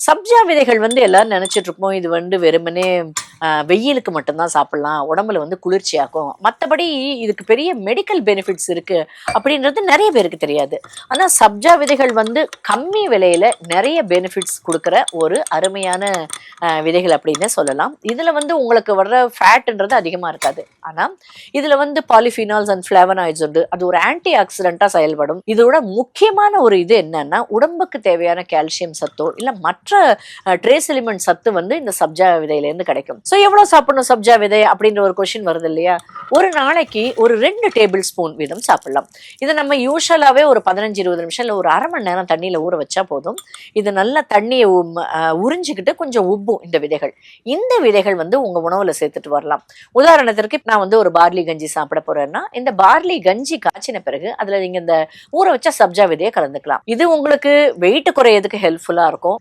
சப்ஜா விதைகள் எல்லாரும் நினைச்சிட்டு இருப்போம் இது வெறுமனே வெயிலுக்கு மட்டும்தான் சாப்பிடலாம், உடம்புல குளிர்ச்சியாக்கும், மற்றபடி இதுக்கு பெரிய மெடிக்கல் பெனிஃபிட்ஸ் இருக்கு அப்படின்றது நிறைய பேருக்கு தெரியாது. ஆனா சப்ஜா விதைகள் கம்மி விலையில நிறைய பெனிஃபிட்ஸ் கொடுக்குற ஒரு அருமையான விதைகள் அப்படின்னு சொல்லலாம். இதுல உங்களுக்கு வர்ற ஃபேட்ன்றது அதிகமா இருக்காது. ஆனா இதுல பாலிஃபினால்ஸ் அண்ட் ஃபிளாவனாய்ட்ஸ் உண்டு. அது ஒரு ஆன்டி ஆக்சிடென்ட்டா செயல்படும். இதோட முக்கியமான ஒரு இது என்னன்னா, உடம்புக்கு தேவையான கால்சியம் சத்தோ இல்ல மற்ற ட்ரேஸ் எலிமெண்ட் சத்து இந்த சப்ஜா விதையில இருந்து கிடைக்கும். சோ எவ்வளவு சாப்பிடணும் சப்ஜா விதை அப்படின்ற ஒரு கொஸ்டின் வருது இல்லையா? ஒரு நாளைக்கு ஒரு 2 டேபிள் ஸ்பூன் வீதம் சாப்பிடலாம். இதை நம்ம யூஸ்வலாவே ஒரு 15-20 நிமிஷம் இல்ல ஒரு அரை மணி நேரம் தண்ணியில ஊற வச்சா போதும். இது நல்ல தண்ணியை உறிஞ்சிக்கிட்டு கொஞ்சம் உப்பும் இந்த விதைகள். இந்த விதைகள் உங்க உணவுல சேர்த்துட்டு வரலாம். உதாரணத்திற்கு நான் ஒரு பார்லி கஞ்சி சாப்பிட போறேன்னா, இந்த பார்லி கஞ்சி காய்ச்சின பிறகு அதுல நீங்க இந்த ஊற வச்ச சப்ஜா விதையை கலந்துக்கலாம். இது உங்களுக்கு வெயிட் குறையதுக்கு ஹெல்ப்ஃபுல்லா இருக்கும்.